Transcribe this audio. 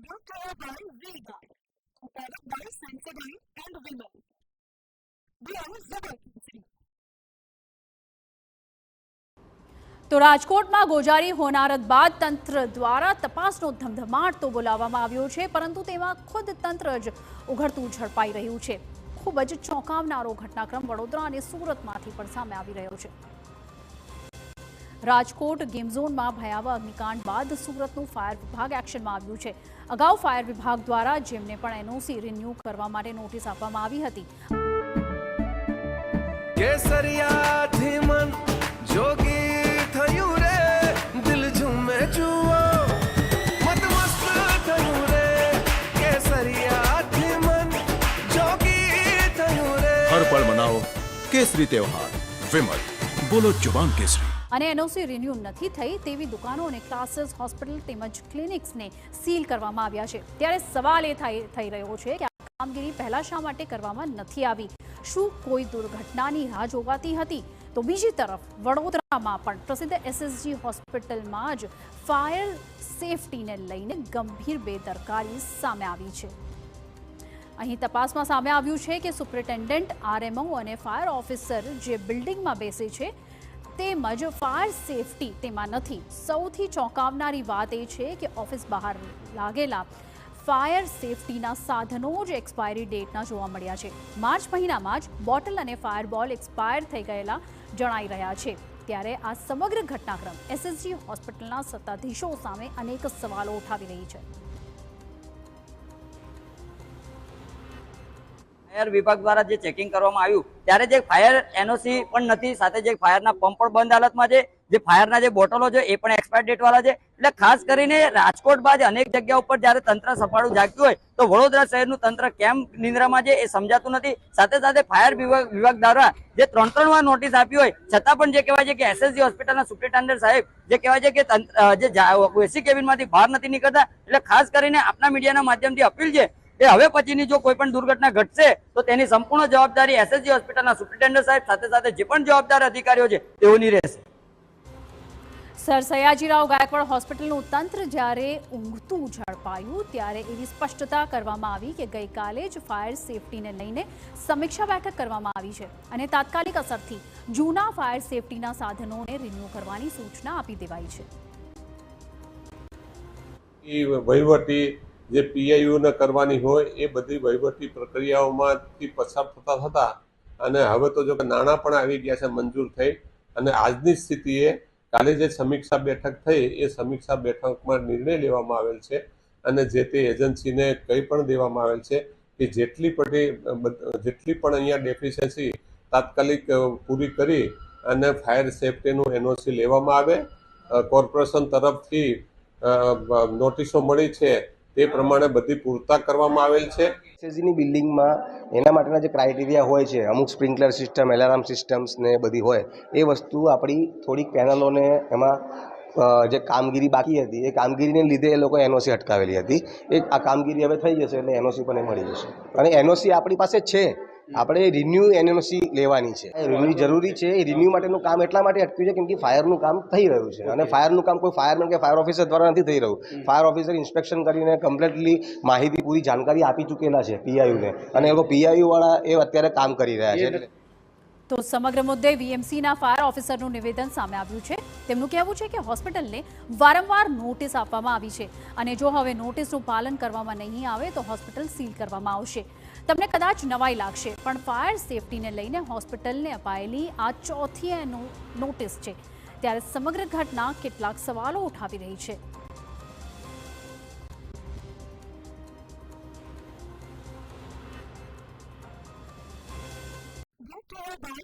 brought to you by V-Guard, a product by Sensodyne and Vimal. We are Zubal. તો રાજકોટમાં ગોજારી હોનારત બાદ તંત્ર દ્વારા તપાસનો ધમધમાટ તો બોલાવવામાં આવ્યો છે, પરંતુ તેમાં ખુદ તંત્ર જ ઉઘડતું ઝડપાઈ રહ્યું છે. ખૂબ જ ચોંકાવનારો ઘટનાક્રમ વડોદરા અને સુરતમાંથી પણ સામે આવી રહ્યો છે. રાજકોટ ગેમ ઝોનમાં ભયાવહ અગ્નિકાંડ બાદ સુરતનું ફાયર વિભાગ એક્શનમાં આવ્યું છે. અગાઉ ફાયર વિભાગ દ્વારા જેમને પણ એનઓસી રિન્યૂ કરવા માટે નોટિસ આપવામાં આવી હતી. કેસરિયાથી મન જોગી થયું રે, દિલ ઝૂમે જુઓ મત મસ્ત થયું રે, કેસરિયાથી મન જોગી થયું રે. હર પળ મનાવો કેસરી તહેવાર. વિમલ, બોલો જુબાન કેસરી. અને એનઓસી રિન્યૂ નથી થઈ તેવી દુકાનો અને ક્લાસીસ, હોસ્પિટલ તેમજ ક્લિનિક્સને સીલ કરવામાં આવ્યા છે. ત્યારે સવાલ એ થઈ રહ્યો છે કે આ કામગીરી પહેલા શા માટે કરવામાં નથી આવી? શું કોઈ દુર્ઘટનાની રાહ જોવાતી હતી? તો બીજી તરફ વડોદરામાં પણ પ્રસિદ્ધ એસએસજી હોસ્પિટલમાં જ ફાયર સેફટીને લઈને ગંભીર બેદરકારી સામે આવી છે. અહીં તપાસમાં સામે આવ્યું છે કે સુપ્રિન્ટેન્ડન્ટ, આરએમઓ અને ફાયર ઓફિસર જે બિલ્ડિંગમાં બેસે છે તેમજ ફાયર સેફટી તેમાં નથી. સૌથી ચોંકાવનારી વાત એ છે કે ઓફિસ બહાર લાગેલા ફાયર સેફટીના સાધનો જ એક્સપાયરી ડેટના જોવા મળ્યા છે. માર્ચ મહિનામાં જ બોટલ અને ફાયરબોલ એક્સપાયર થઈ ગયેલા જણાઈ રહ્યા છે. ત્યારે આ સમગ્ર ઘટનાક્રમ એસએસજી હોસ્પિટલના સત્તાધીશો સામે અનેક સવાલો ઉઠાવી રહી છે. ફાયર વિભાગ દ્વારા જે ચેકિંગ કરવામાં આવ્યું ત્યારે જે ફાયર એનઓસી પણ નથી, સાથે જે ફાયરના પંપ પણ બંધ હાલતમાં છે, જે ફાયરના જે બોટલો છે એ પણ એક્સપાયર ડેટ વાળા છે. એટલે ખાસ કરીને રાજકોટ બાદ અનેક જગ્યા ઉપર જયારે તંત્ર સફાળું જાગ્યું હોય તો વડોદરા શહેરનું તંત્ર કેમ નિંદ્રામાં છે એ સમજાતું નથી. સાથે સાથે ફાયર વિભાગ દ્વારા જે ત્રણ વાર નોટિસ આપી હોય છતાં પણ જે કહેવાય છે કે એસએસજી હોસ્પિટલના સુપ્રિન્ટેન્ડન્ટ સાહેબ જે કહેવાય છે કે એસી કેબિનમાંથી બહાર નથી નીકળતા. એટલે ખાસ કરીને આપના મીડિયાના માધ્યમથી અપીલ છે એ હવે પછીની જો કોઈ પણ દુર્ઘટના ઘટશે તો તેની સંપૂર્ણ જવાબદારી એસએસજી હોસ્પિટલના સુપ્રિન્ટેન્ડન્ટ સાહેબ સાથે સાથે જે પણ જવાબદાર અધિકારીઓ છે તેઓની રહેશે. સર સયાજીરાવ ગાયકવાડ હોસ્પિટલનું તંત્ર જ્યારે ઊંઘતું ઝડપાયું ત્યારે એવી સ્પષ્ટતા કરવામાં આવી કે ગઈકાલે જ ફાયર સેફટીને લઈને સમીક્ષા બેઠક કરવામાં આવી છે અને તાત્કાલિક અસરથી જૂના ફાયર સેફટીના સાધનોને રિન્યૂ કરવાની સૂચના આપી દેવાઈ છે. વહીવટી જે પીઆઈયુને કરવાની હોય એ બધી વહીવટી પ્રક્રિયાઓમાંથી પસાર થતા અને હવે તો જો કે નાણાં પણ આવી ગયા છે મંજૂર થઈ, અને આજની સ્થિતિએ કાલે જે સમીક્ષા બેઠક થઈ એ સમીક્ષા બેઠકમાં નિર્ણય લેવામાં આવેલ છે અને જે તે એજન્સીને કહી પણ દેવામાં આવેલ છે કે જેટલી પણ અહીંયા ડેફિશિયન્સી તાત્કાલિક પૂરી કરી અને ફાયર સેફટીનું એનઓસી લેવામાં આવે. કોર્પોરેશન તરફથી નોટિસો મળી છે તે પ્રમાણે બધી પૂરતા કરવામાં આવેલ છે. એસએસજીની બિલ્ડિંગમાં એના માટેના જે ક્રાઇટેરિયા હોય છે, અમુક સ્પ્રિન્કલર સિસ્ટમ, એલાર્મ સિસ્ટમ્સ ને બધી હોય, એ વસ્તુ આપણી થોડીક પેનલોને એમાં જે કામગીરી બાકી હતી એ કામગીરીને લીધે એ લોકો એનઓસી અટકાવેલી હતી. આ કામગીરી હવે થઈ જશે એટલે એનઓસી પણ એ મળી જશે. અને એનઓસી આપણી પાસે છે, આપણે રિન્યૂ એનઓસી લેવાની છે. રિન્યૂ જરૂરી છે. એ રિન્યૂ માટેનું કામ એટલા માટે અટક્યું છે કેમ કે ફાયરનું કામ થઈ રહ્યું છે અને ફાયરનું કામ કોઈ ફાયરમેન કે ફાયર ઓફિસર દ્વારા નથી થઈ રહ્યું. ફાયર ઓફિસર ઇન્સ્પેક્શન કરીને કમ્પ્લીટલી માહિતી પૂરી જાણકારી આપી ચૂકેલા છે પીઆઈયુને, અને એ લોકો પીઆઈયુ વાળા એ અત્યારે કામ કરી રહ્યા છે. તો સમગ્ર મુદ્દે વીએમસીના ફાયર ઓફિસરનું નિવેદન સામે આવ્યું છે. તેમનું કહેવું છે કે હોસ્પિટલને વારંવાર નોટિસ આપવામાં આવી છે અને જો હવે નોટિસનું પાલન કરવામાં નહીં આવે તો હોસ્પિટલ સીલ કરવામાં આવશે. તમને કદાચ નવાઈ લાગશે પણ ફાયર સેફટીને લઈને હોસ્પિટલને અપાયેલી આ ચોથી નોટિસ છે. ત્યારે સમગ્ર ઘટના કેટલાક સવાલો ઉઠાવી રહી છે. Brought to you by